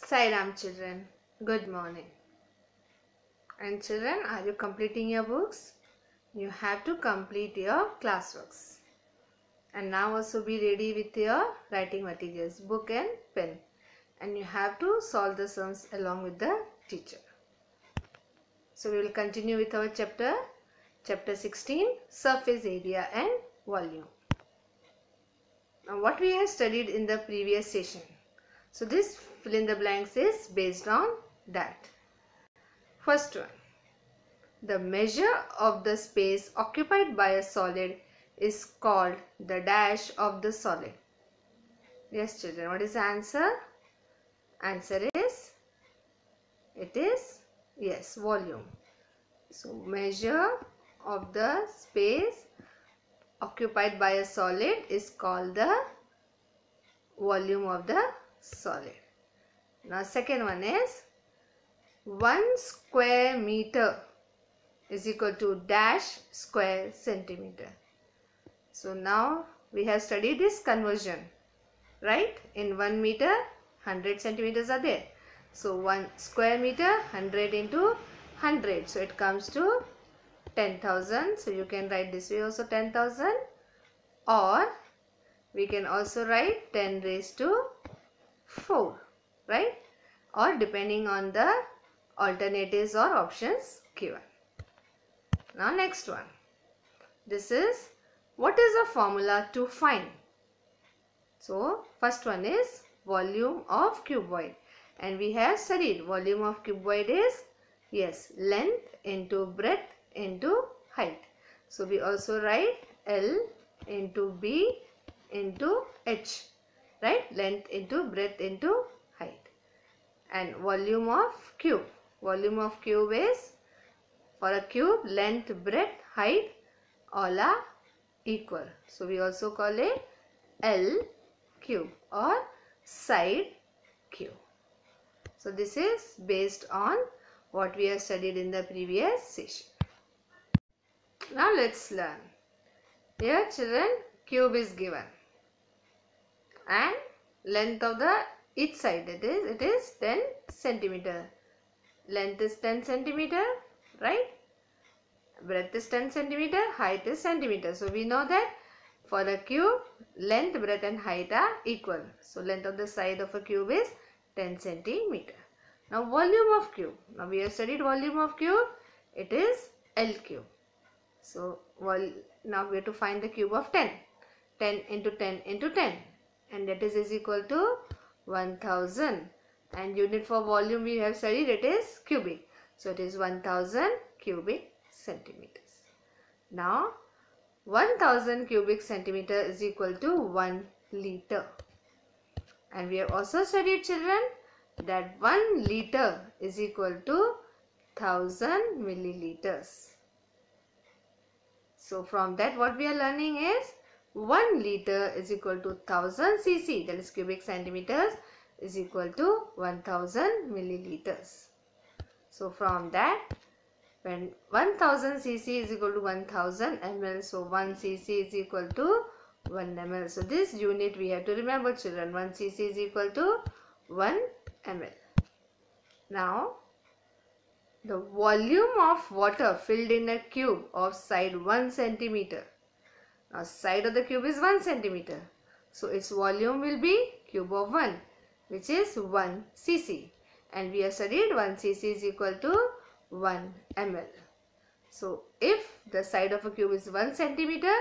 Sai Ram children, good morning. And children, are you completing your books? You have to complete your classworks. And now also be ready with your writing materials, book and pen. And you have to solve the sums along with the teacher. So we will continue with our chapter 16, surface area and volume. Now what we have studied in the previous session. So this fill in the blanks is based on that. First one, the measure of the space occupied by a solid is called the dash of the solid. Yes children, what is the answer? Answer is, yes, volume. So measure of the space occupied by a solid is called the volume of the solid. Now second one is 1 square meter is equal to dash square centimeter. So now we have studied this conversion, right? In 1 meter 100 centimeters are there. So 1 square meter 100 into 100. So it comes to 10,000. So you can write this way also 10,000, or we can also write 10 raised to 4, right? Or depending on the alternatives or options given. Now next one. This is, what is the formula to find? So first one is volume of cuboid. And we have studied volume of cuboid is, yes, length into breadth into height. So we also write L into B into H, right? Length into breadth into height. And volume of cube. Volume of cube is, for a cube, length, breadth, height all are equal. So we also call it L cube or side cube. So this is based on what we have studied in the previous session. Now let's learn. Here children, cube is given and length of the each side, it is 10 centimeter. Length is 10 centimeter, right? Breadth is 10 centimeter, height is centimeter. So we know that for a cube, length, breadth and height are equal. So length of the side of a cube is 10 centimeter. Now volume of cube. Now we have studied volume of cube. It is L cube. So now we have to find the cube of 10. 10 into 10 into 10. And that is equal to 1000. And unit for volume we have studied, it is cubic. So it is 1000 cubic centimeters. Now 1000 cubic centimeter is equal to 1 liter. And we have also studied children that 1 liter is equal to 1000 milliliters. So from that what we are learning is 1 liter is equal to 1000 cc, that is cubic centimeters, is equal to 1000 milliliters. So from that, when 1000 cc is equal to 1000 ml, so 1 cc is equal to 1 ml. So this unit we have to remember children, 1 cc is equal to 1 ml. Now the volume of water filled in a cube of side 1 centimeter. Now side of the cube is 1 centimeter. So its volume will be cube of 1, which is 1 cc. And we have studied 1 cc is equal to 1 ml. So if the side of a cube is 1 centimeter,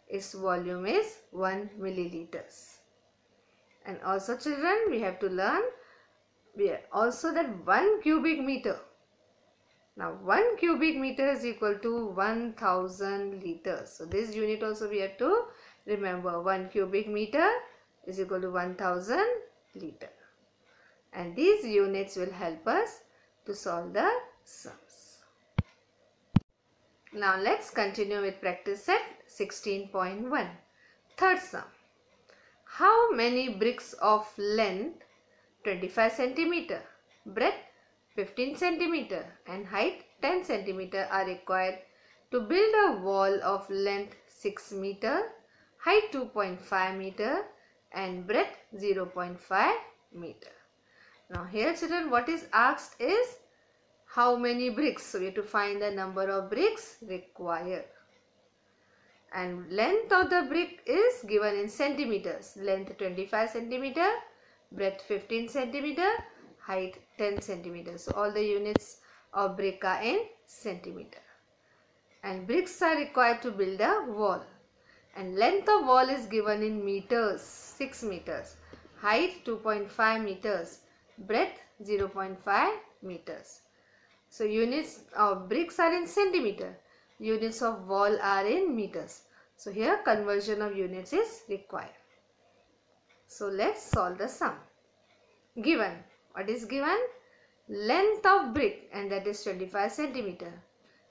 its volume is 1 milliliters. And also children, we have to learn also that 1 cubic meter. Now 1 cubic meter is equal to 1000 liters. So this unit also we have to remember. 1 cubic meter is equal to 1000 liter. And these units will help us to solve the sums. Now let's continue with practice set 16.1. Third sum. How many bricks of length 25 centimeter, breadth 15 centimeter and height 10 centimeter are required to build a wall of length 6 meter, height 2.5 meter and breadth 0.5 meter. Now here children, what is asked is how many bricks. So we have to find the number of bricks required. And length of the brick is given in centimeters. Length 25 centimeter, breadth 15 centimeter, height 10 centimeters. So all the units of brick are in centimeter. And bricks are required to build a wall. And length of wall is given in meters, 6 meters. Height 2.5 meters, breadth 0.5 meters. So units of bricks are in centimeter. Units of wall are in meters. So here conversion of units is required. So let's solve the sum. Given, what is given? Length of brick, and that is 25 centimeter.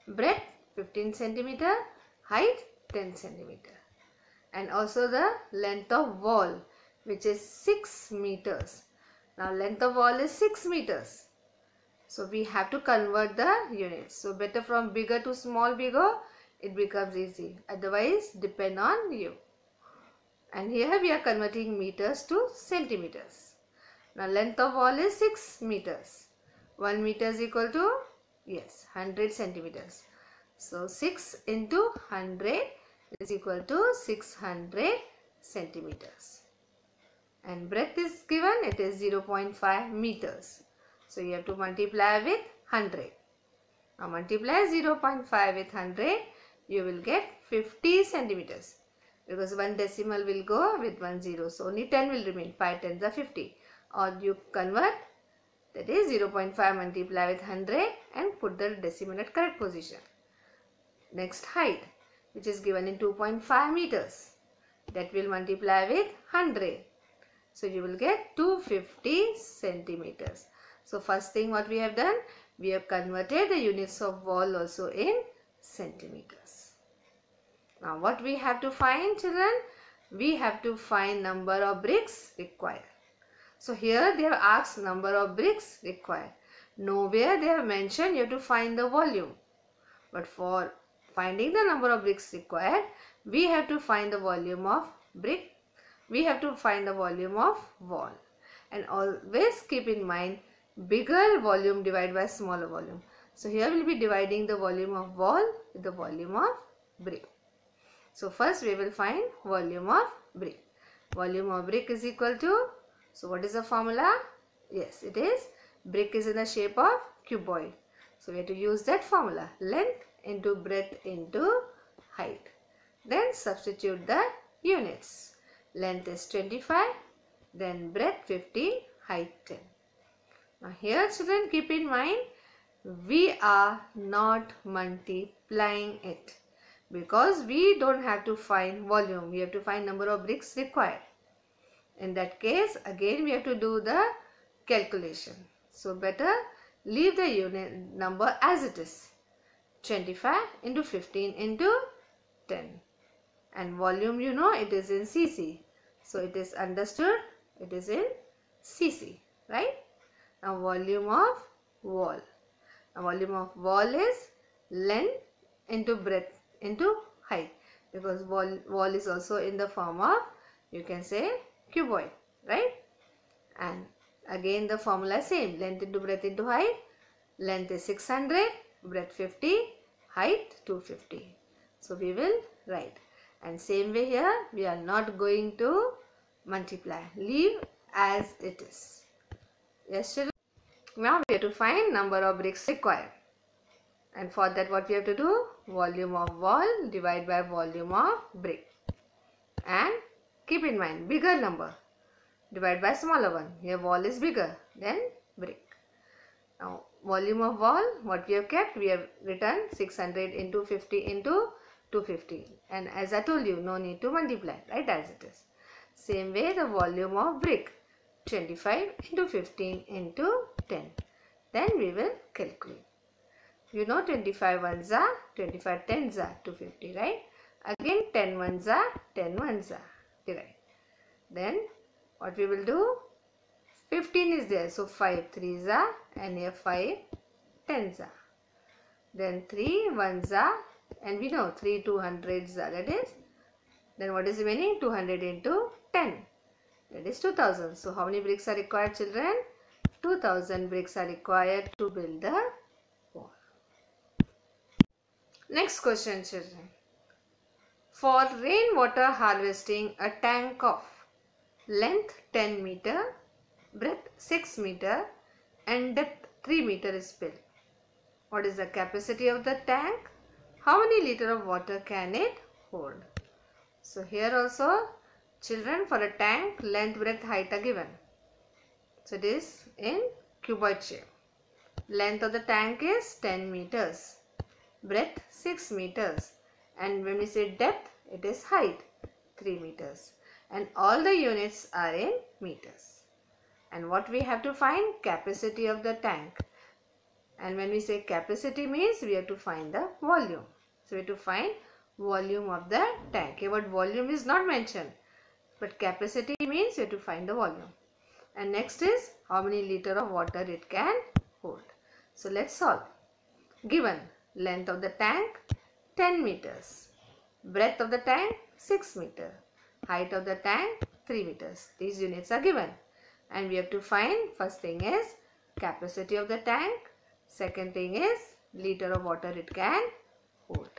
Breadth 15 centimeter. Height 10 centimeter. And also the length of wall, which is 6 meters. Now length of wall is 6 meters. So we have to convert the units. So better from bigger to small bigger, it becomes easy. Otherwise depend on you. And here we are converting meters to centimeters. Now length of wall is 6 meters. 1 meter is equal to, yes, 100 centimeters. So 6 into 100 is equal to 600 centimeters. And breadth is given, it is 0.5 meters. So you have to multiply with 100. Now multiply 0.5 with 100, you will get 50 centimeters. Because one decimal will go with 1 0. So only 10 will remain. 5 tens are 50. Or you convert, that is 0.5 multiply with 100 and put the decimal at correct position. Next height, which is given in 2.5 meters. That will multiply with 100. So you will get 250 centimeters. So first thing what we have done, we have converted the units of wall also in centimeters. Now what we have to find children? We have to find number of bricks required. So here they have asked number of bricks required. Nowhere they have mentioned you have to find the volume. But for finding the number of bricks required, we have to find the volume of brick. We have to find the volume of wall. And always keep in mind, bigger volume divided by smaller volume. So here we will be dividing the volume of wall with the volume of brick. So first we will find volume of brick. Volume of brick is equal to, so what is the formula? Yes, it is brick is in the shape of cuboid. So we have to use that formula. Length into breadth into height. Then substitute the units. Length is 25, then breadth 50, height 10. Now here children, keep in mind, we are not multiplying it. Because we don't have to find volume, we have to find number of bricks required. In that case, again we have to do the calculation. So better leave the unit number as it is. 25 into 15 into 10. And volume, you know, it is in cc. So it is understood, it is in cc, right? Now volume of wall. Now volume of wall is length into breadth into height, because wall is also in the form of, you can say, cuboid, right? And again the formula same, length into breadth into height. Length is 600, breadth 50, height 250. So we will write. And same way here, we are not going to multiply, leave as it is. Yes children. Now we have to find number of bricks required. And for that what we have to do? Volume of wall divided by volume of brick. And keep in mind, bigger number divided by smaller one. Here wall is bigger than brick. Now volume of wall, what we have kept? We have written 600 into 50 into 250. And as I told you, no need to multiply, right, as it is. Same way the volume of brick, 25 into 15 into 10. Then we will calculate. You know 25 ones are, 25 tens are 250, right? Again 10 ones are, 10 ones are, divide. Then what we will do? 15 is there, so 5 threes are, and here 5 tens are. Then 3 ones are, and we know 3 200s are, that is. Then what is remaining? 200 into 10. That is 2000. So how many bricks are required children? 2000 bricks are required to build the wall. Next question, children. For rainwater harvesting, a tank of length 10 meter, breadth 6 meter and depth 3 meter is built. What is the capacity of the tank? How many liter of water can it hold? So here also, children, for a tank, length, breadth, height are given. So it is in cuboid shape. Length of the tank is 10 meters, breadth 6 meters, and when we say depth, it is height 3 meters, and all the units are in meters. And what we have to find? Capacity of the tank. And when we say capacity means we have to find the volume. So we have to find volume of the tank. Here what volume is not mentioned, but capacity means we have to find the volume. And next is how many liter of water it can hold. So let's solve. Given length of the tank 10 meters, breadth of the tank 6 meter, height of the tank 3 meters. These units are given, and we have to find, first thing is capacity of the tank, second thing is liter of water it can hold.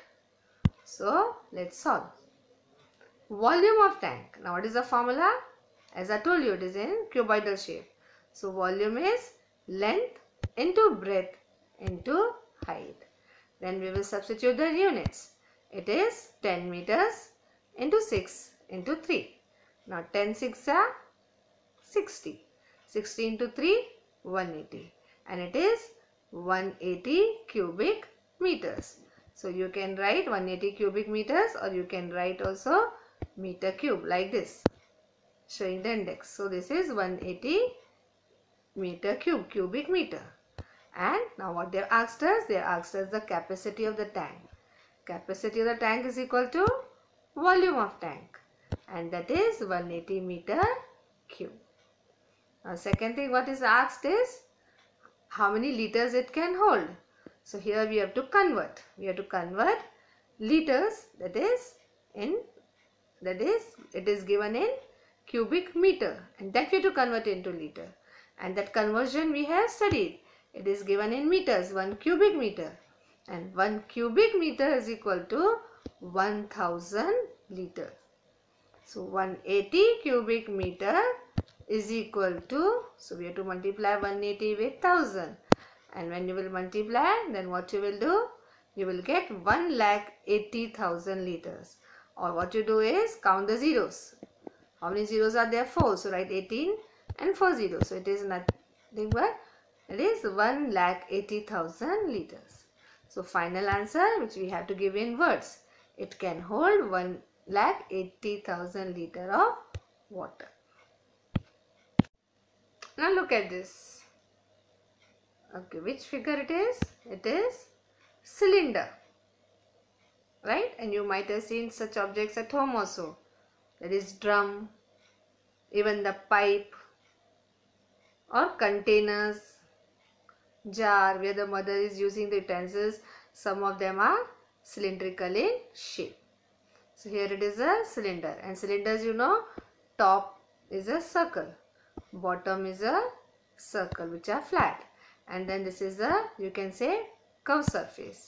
So let's solve. Volume of tank. Now what is the formula? As I told you, it is in cuboidal shape. So volume is length into breadth into height. Then we will substitute the units. It is 10 meters into 6 into 3. Now 10 6 are 60. 60 into 3, 180. And it is 180 cubic meters. So you can write 180 cubic meters, or you can write also meter cube like this, showing the index. So this is 180 meter cube, cubic meter. And now what they have asked us? They have asked us the capacity of the tank. Capacity of the tank is equal to volume of tank, and that is 180 meter cube. Now second thing what is asked is how many liters it can hold. So here we have to convert. We have to convert liters, that is it is given in cubic meter, and that we have to convert into liter. And that conversion we have studied. It is given in meters, 1 cubic meter, and 1 cubic meter is equal to 1000 liters. So 180 cubic meter is equal to, so we have to multiply 180 with 1000, and when you will multiply, then what you will do? You will get 1,80,000 liters. Or what you do is count the zeros. How many zeros are there? 4. So write 18 and 4 zeros. So it is nothing but it is 1,80,000 liters. So final answer, which we have to give in words. It can hold 1,80,000 liter of water. Now look at this. Okay, which figure it is? It is cylinder. Right? And you might have seen such objects at home also. That is drum, even the pipe or containers, jar where the mother is using the utensils. Some of them are cylindrical in shape. So here it is a cylinder, and cylinders, you know, top is a circle, bottom is a circle which are flat, and then this is a, you can say, curved surface.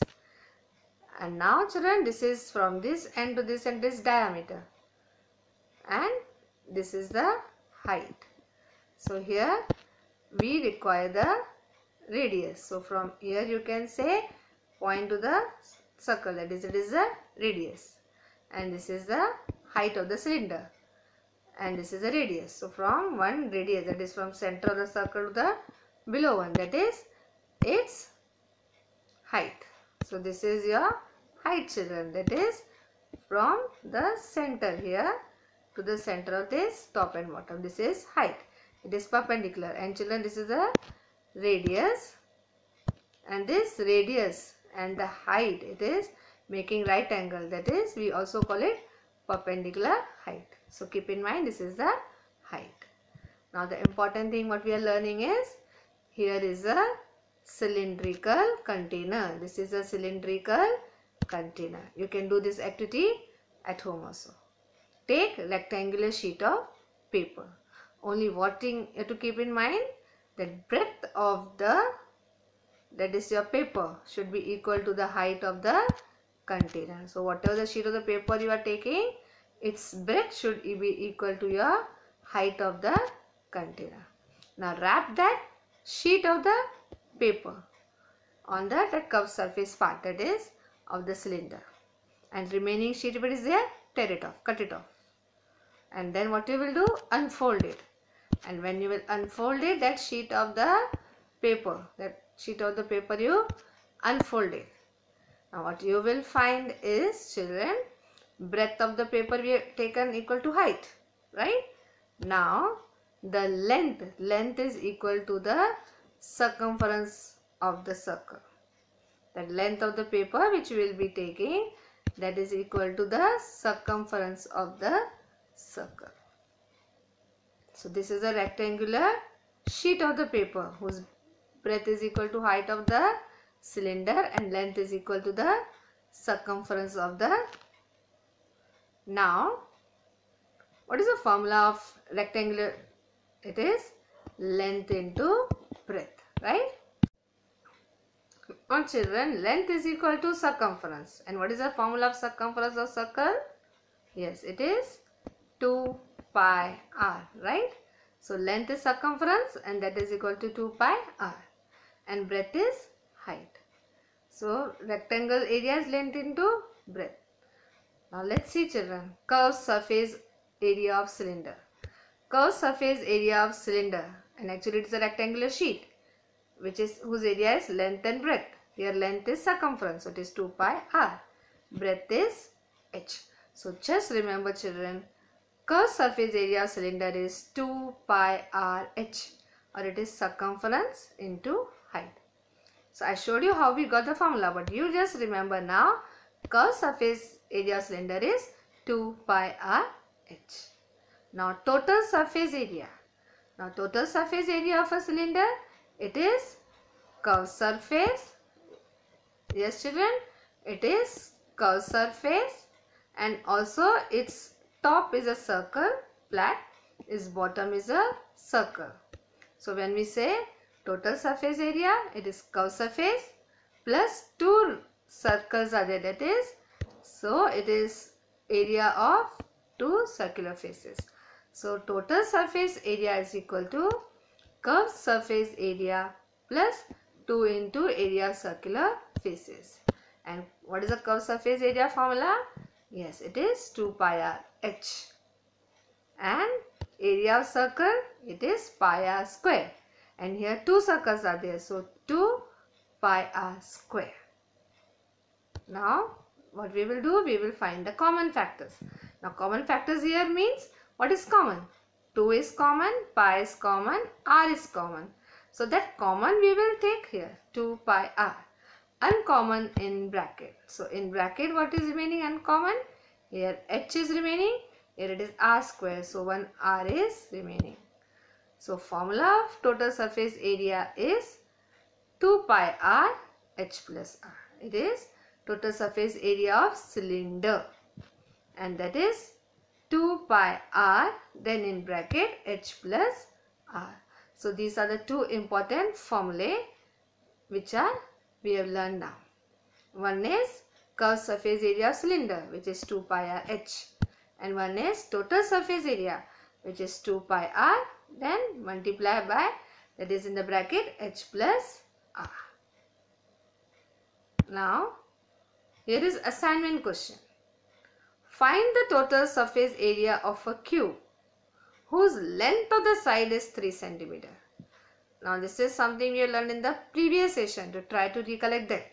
And now children, this is from this end to this end, this diameter, and this is the height. So here we require the radius. So from here you can say point to the circle, that is, it is the radius, and this is the height of the cylinder, and this is the radius. So from one radius, that is from center of the circle to the below one, that is its height. So this is your height, children, that is from the center here to the center of this top and bottom. This is height. It is perpendicular, and children, this is the radius, and this radius and the height, it is making right angle, that is we also call it perpendicular height. So keep in mind, this is the height. Now the important thing what we are learning is, here is a cylindrical container. This is a cylindrical container. You can do this activity at home also. Take rectangular sheet of paper. Only what thing you have to keep in mind, that breadth of the, that is your paper, should be equal to the height of the container. So whatever the sheet of the paper you are taking, its breadth should be equal to your height of the container. Now wrap that sheet of the paper on that curved surface part, that is of the cylinder, and remaining sheet, if it is there, tear it off, cut it off. And then what you will do, unfold it. And when you will unfold it, that sheet of the paper, you unfold it. Now what you will find is, children, breadth of the paper we have taken equal to height, right? Now the length is equal to the circumference of the circle. The length of the paper which we will be taking, that is equal to the circumference of the circle. So this is a rectangular sheet of the paper whose breadth is equal to height of the cylinder and length is equal to the circumference of the. Now what is the formula of rectangular? It is length into breadth, right? Now children, length is equal to circumference. And what is the formula of circumference of circle? Yes, it is 2 pi r, right? So length is circumference and that is equal to 2 pi r. And breadth is height. So rectangle area is length into breadth. Now let's see children, curved surface area of cylinder. Curved surface area of cylinder, and actually it is a rectangular sheet whose area is length and breadth. Here length is circumference, so it is 2 pi r. Breadth is h. So just remember children, curved surface area of cylinder is 2 pi r h, or it is circumference into height. So I showed you how we got the formula, but you just remember now, curved surface area of cylinder is 2 pi r h. Now total surface area. Now total surface area of a cylinder, it is curved surface. Yes children, it is curved surface, and also its top is a circle, flat, its bottom is a circle. So when we say total surface area, it is curved surface plus 2 circles are there, that is, so it is area of 2 circular faces. So total surface area is equal to curved surface area plus 2 into area of circular faces. And what is the curved surface area formula? Yes, it is 2 pi r h. And area of circle, it is pi r square. And here 2 circles are there, so 2 pi r square. Now what we will do, we will find the common factors. Now common factors here means, what is common? 2 is common, pi is common, r is common. So that common we will take here, 2 pi r. Uncommon in bracket. So in bracket what is remaining uncommon? Here h is remaining, here it is r square. So 1 r is remaining. So formula of total surface area is 2 pi r h plus r. It is total surface area of cylinder, and that is 2 pi r, then in bracket h plus r. So these are the 2 important formulae which we have learned now. One is curved surface area of cylinder, which is 2 pi r h, and one is total surface area, which is 2 pi r, then multiply by, that is in the bracket, h plus r. Now here is assignment question. Find the total surface area of a cube whose length of the side is 3 cm. Now this is something we learned in the previous session, to try to recollect that.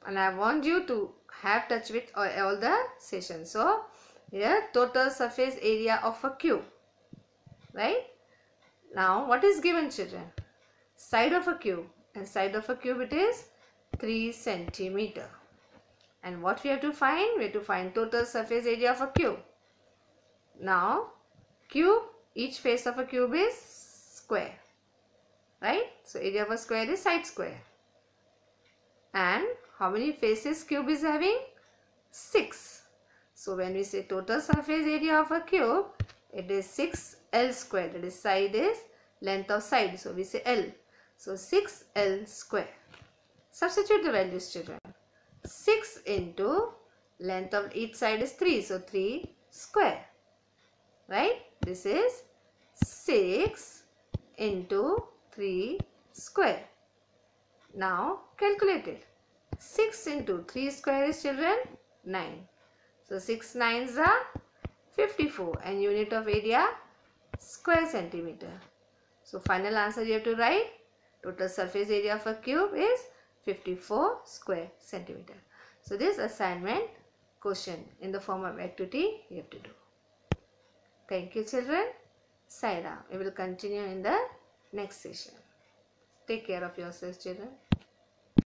And I want you to have touch with all the sessions. So here total surface area of a cube, right? Now what is given children? Side of a cube, and side of a cube it is 3 cm. And what we have to find? We have to find total surface area of a cube. Now cube, each face of a cube is square, right? So area of a square is side square. And how many faces cube is having? 6. So when we say total surface area of a cube, it is 6L square, that is side is length of side. So we say L. So 6L square. Substitute the values, children. 6 into length of each side is 3. So 3 square. Right? This is 6 into 3 square. Now calculate it. 6 into 3 square is, children, 9. So 6 9s are 54 and unit of area square centimeter. So final answer you have to write. Total surface area of a cube is 54 square centimeter. So this assignment question in the form of activity you have to do. Thank you, children. Sai Ram. We will continue in the next session. Take care of yourselves, children.